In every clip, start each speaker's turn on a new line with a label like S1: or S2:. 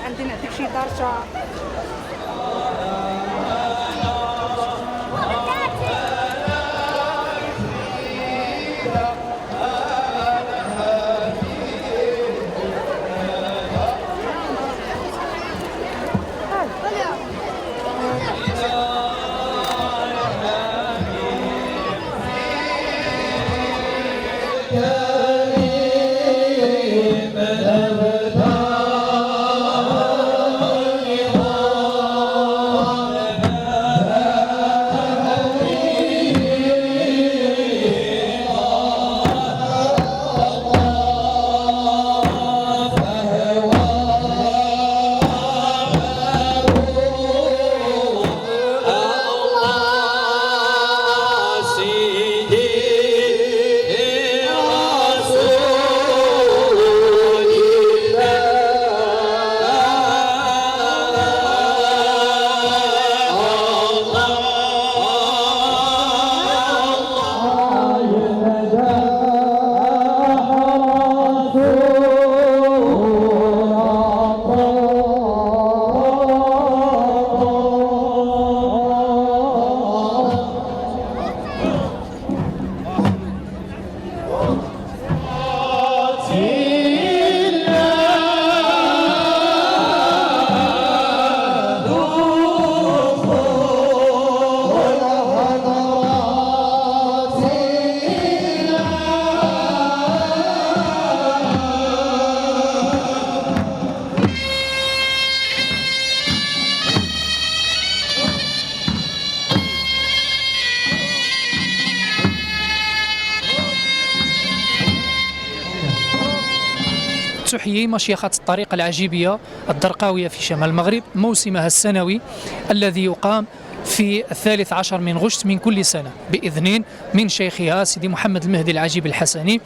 S1: عندنا داكشي دارشا.
S2: تحيي مشيخة الطريقة العجيبية الدرقاوية في شمال المغرب موسمها السنوي الذي يقام في 13 من غشت من كل سنة بإذن من شيخها سيدي محمد المهدي العجيب الحسني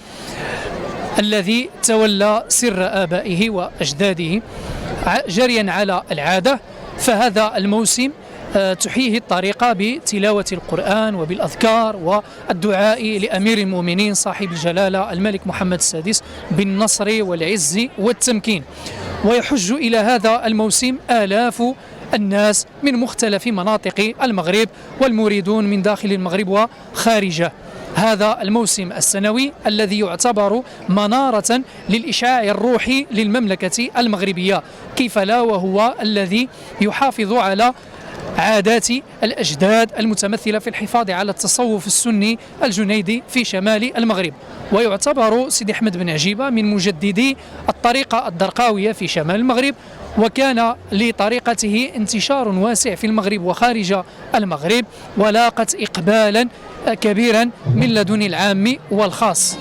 S2: الذي تولى سر آبائه وأجداده جريا على العادة. فهذا الموسم تحييه الطريقة بتلاوة القرآن وبالأذكار والدعاء لأمير المؤمنين صاحب الجلالة الملك محمد السادس بالنصر والعز والتمكين. ويحج إلى هذا الموسم آلاف الناس من مختلف مناطق المغرب والمريدون من داخل المغرب وخارجه. هذا الموسم السنوي الذي يعتبر منارة للإشعاع الروحي للمملكة المغربية، كيف لا وهو الذي يحافظ على عادات الأجداد المتمثلة في الحفاظ على التصوف السني الجنيدي في شمال المغرب. ويعتبر سيدي أحمد بن عجيبة من مجددي الطريقة الدرقاوية في شمال المغرب، وكان لطريقته انتشار واسع في المغرب وخارج المغرب، ولاقت إقبالا كبيرا من لدن العام والخاص.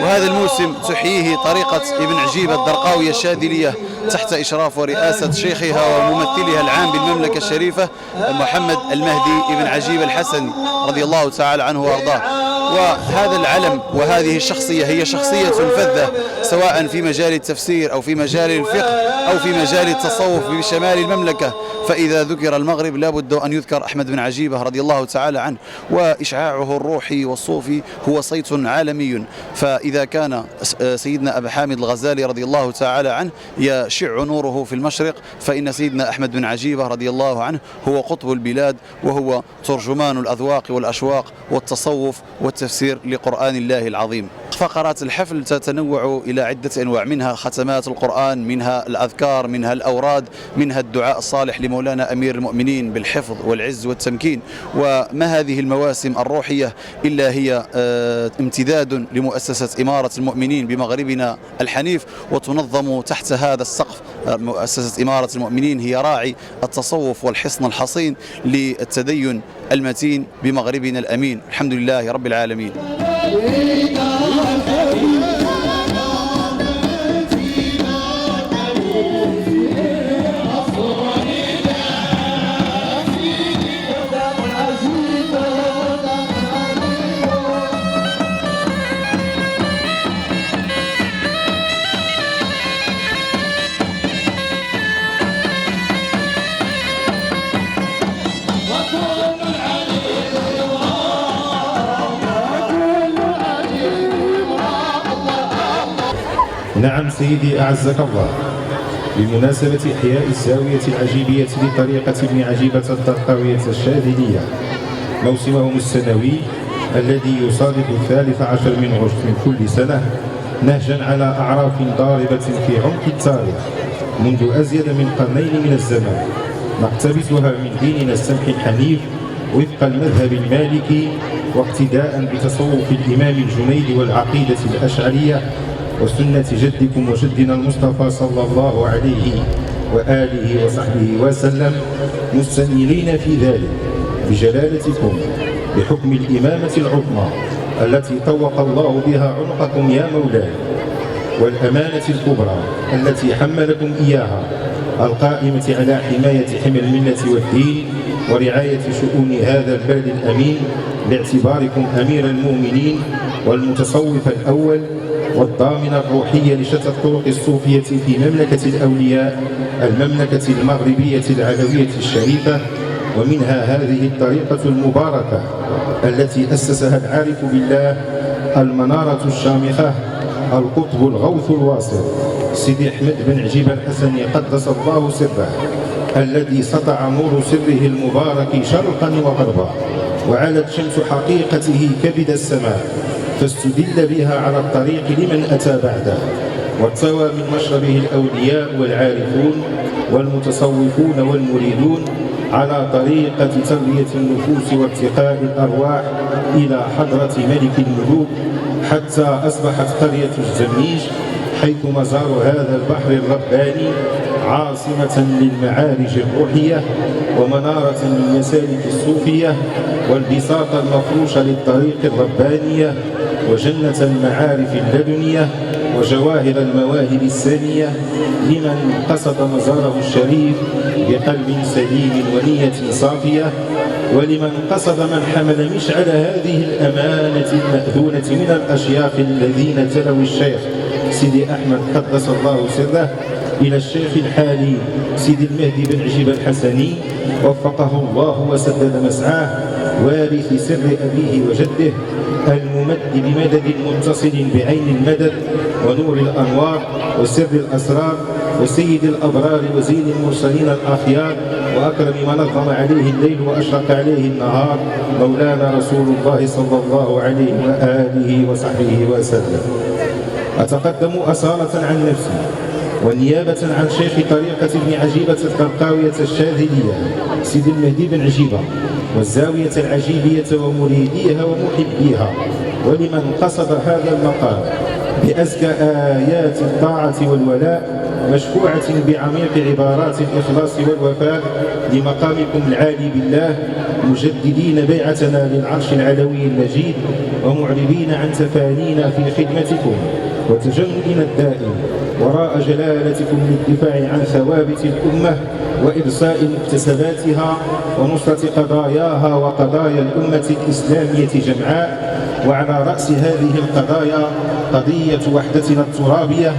S3: وهذا الموسم تحييه طريقة ابن عجيبة الدرقاوية الشاذلية تحت إشراف ورئاسة شيخها وممثلها العام بالمملكة الشريفة محمد المهدي ابن عجيبة الحسني رضي الله تعالى عنه وأرضاه. وهذا العلم وهذه الشخصية هي شخصية فذة سواء في مجال التفسير أو في مجال الفقه أو في مجال التصوف بشمال المملكة. فإذا ذكر المغرب لابد أن يذكر أحمد بن عجيبة رضي الله تعالى عنه، وإشعاعه الروحي والصوفي هو صيت عالمي. فإذا كان سيدنا أبا حامد الغزالي رضي الله تعالى عنه يشع نوره في المشرق، فإن سيدنا أحمد بن عجيبة رضي الله عنه هو قطب البلاد، وهو ترجمان الأذواق والأشواق والتصوف والتفسير لقرآن الله العظيم. فقرات الحفل تتنوع إلى عدة أنواع، منها ختمات القرآن، منها الأذكار، منها الأوراد، منها الدعاء الصالح لمولانا أمير المؤمنين بالحفظ والعز والتمكين. وما هذه المواسم الروحية إلا هي امتداد لمؤسسة إمارة المؤمنين بمغربنا الحنيف، وتنظم تحت هذا السقف. مؤسسة إمارة المؤمنين هي راعي التصوف والحصن الحصين للتدين المتين بمغربنا الأمين. الحمد لله رب العالمين.
S4: نعم سيدي أعزك الله. بمناسبة إحياء الزاوية العجيبية لطريقة ابن عجيبة الدرقاوية الشاذلية موسمهم السنوي الذي يصادف 13 من غشت من كل سنة، نهجا على أعراف ضاربة في عمق التاريخ منذ أزيد من قرنين من الزمان، نقتبسها من ديننا السمح الحنيف وفق المذهب المالكي، واقتداء بتصوف الإمام الجنيد والعقيدة الأشعرية وسنة جدكم وجدنا المصطفى صلى الله عليه وآله وصحبه وسلم، مستنيرين في ذلك بجلالتكم بحكم الإمامة العظمى التي طوق الله بها عنقكم يا مولاي، والأمانة الكبرى التي حملكم إياها، القائمة على حماية حمى الملة والدين ورعاية شؤون هذا البلد الأمين، باعتباركم أمير المؤمنين والمتصوف الأول والضامن الروحي لشتى الطرق الصوفية في مملكة الأولياء، المملكة المغربية العلوية الشريفة، ومنها هذه الطريقة المباركة التي أسسها العارف بالله المنارة الشامخة القطب الغوث الواصل سيدي أحمد بن عجيبة الحسني قدس الله سره، الذي سطع نور سره المبارك شرقا وغربا، وعلت شمس حقيقته كبد السماء، فاستدل بها على الطريق لمن أتى بعده، وارتوى من مشربه الأولياء والعارفون والمتصوفون والمريدون على طريقة تربية النفوس وارتقاء الأرواح إلى حضرة ملك الملوك، حتى أصبحت قرية الزميج حيث مزار هذا البحر الرباني عاصمة للمعارج الروحية ومنارة للمسالك الصوفية والبساط المفروش للطريق الربانية وجنة المعارف اللدنية وجواهر المواهب السامية لمن قصد مزاره الشريف بقلب سليم ونية صافية، ولمن قصد من حمل مشعل هذه الأمانة المأذونة من الأشياخ الذين تلوا الشيخ سيدي أحمد قدس الله سره إلى الشيخ الحالي سيدي المهدي بن عجيبة الحسني وفقه الله وسدد مسعاه، وارث سر أبيه وجده، الممد بمدد متصل بعين المدد ونور الأنوار وسر الأسرار وسيد الأبرار وزين المرسلين الأخيار وأكرم من نظم عليه الليل وأشرق عليه النهار، مولانا رسول الله صلى الله عليه وآله وصحبه وسلم. أتقدم أصالة عن نفسي ونيابة عن شيخ طريقة ابن عجيبة الدرقاوية الشاذلية سيدي المهدي بن عجيبة والزاوية العجيبية ومريديها ومحبيها، ولمن قصد هذا المقام بأزكى آيات الطاعة والولاء مشفوعة بعميق عبارات الإخلاص والوفاء لمقامكم العالي بالله، مجددين بيعتنا للعرش العلوي المجيد ومعربين عن تفانينا في خدمتكم وتجندنا الدائم وراء جلالتكم للدفاع عن ثوابت الأمة وإرساء مكتسباتها ونصرة قضاياها وقضايا الأمة الإسلامية جمعاء، وعلى رأس هذه القضايا قضية وحدتنا الترابية،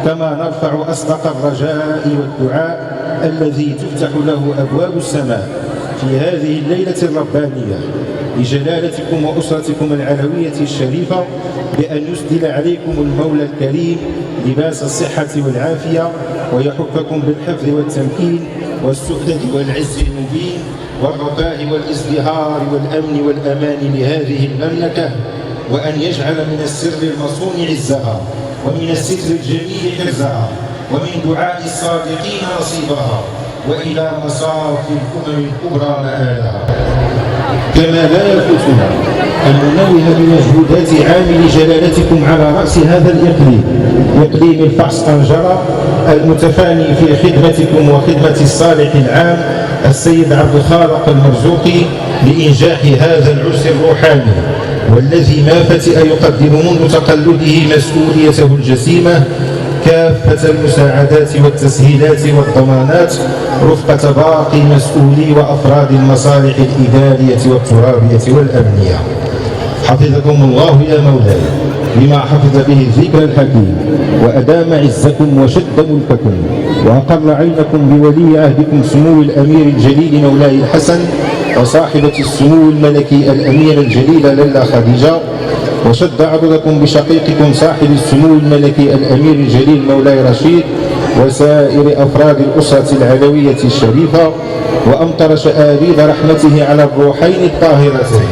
S4: كما نرفع أصدق الرجاء والدعاء الذي تفتح له أبواب السماء في هذه الليلة الربانية لجلالتكم وأسرتكم العلوية الشريفة بأن يسدل عليكم المولى الكريم لباس الصحة والعافية ويحفكم بالحفظ والتمكين والسؤدد والعز المبين والرفاه والازدهار والأمن والأمان لهذه المملكة، وأن يجعل من السر المصون عزها ومن الستر الجميل حرزها ومن دعاء الصادقين نصيبها وإلى مصاف الأمم الكبرى مآلها. كما لا يفوتنا أن ننوه بمجهودات عامل جلالتكم على رأس هذا الإقليم، إقليم الفحص طنجرة المتفاني في خدمتكم وخدمة الصالح العام السيد عبد الخالق المرزوقي لإنجاح هذا العرس الروحاني، والذي ما فتئ يقدم منذ تقلده مسؤوليته الجسيمة كافة المساعدات والتسهيلات والضمانات رفقة باقي مسؤولي وأفراد المصالح الإدارية والترابية والأمنية. حفظكم الله يا مولاي بما حفظ به الذكر الحكيم، وأدام عزكم وشد ملككم، وأقر عينكم بولي عهدكم سمو الأمير الجليل مولاي الحسن وصاحبة السمو الملكي الأمير الجليل للا خديجة، وشد عضدكم بشقيقكم صاحب السمو الملكي الأمير الجليل مولاي رشيد وسائر أفراد الأسرة العلوية الشريفة، وأمطر شآبيب رحمته على الروحين الطاهرتين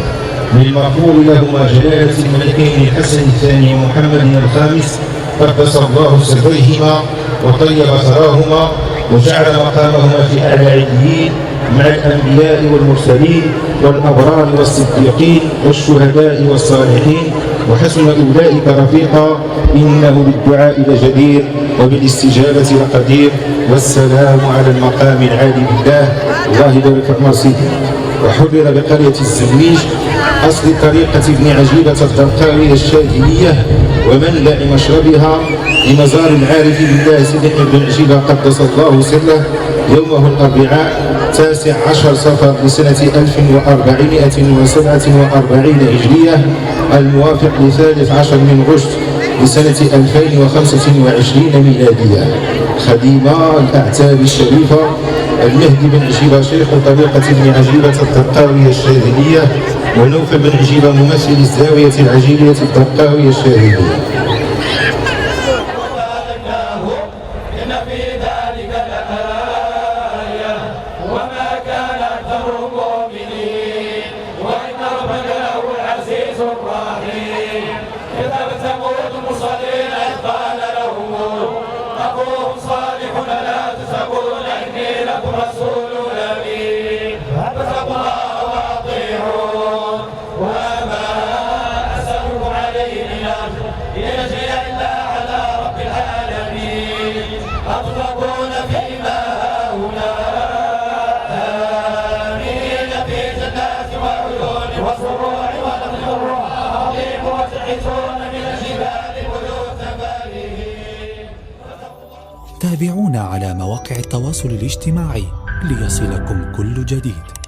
S4: للمغفور لهما جلالة الملكين الحسن الثاني محمد الخامس قدس الله سريهما وطيب ثراهما وجعل مقامهما في أعلى عليين مع الأنبياء والمرسلين والأبرار والصديقين والشهداء والصالحين وحسن أولئك رفيقا، إنه بالدعاء لجدير وبالاستجابة لقدير. والسلام على المقام العالي بالله. الله يبارك في سيدي. وحرر بقرية الزويج أصل طريقة ابن عجيبة الدرقاوية الشاذلية ومنبع مشربها لمزار العارف بالله سيدي بن عجيبة قدس الله سره يومه الأربعاء 19 صفر لسنة 1447 هجرية الموافق ل13 من غشت لسنة 2025 ميلادية. خديم الأعتاب الشريفة المهدي بن عجيبة شيخ طريقة ابن عجيبة الدرقاوية الشاذلية، ونوفل بن عجيبة ممثل الزاوية العجيبية الدرقاوية الشاذلية.
S5: تابعونا على مواقع التواصل الاجتماعي ليصلكم كل جديد.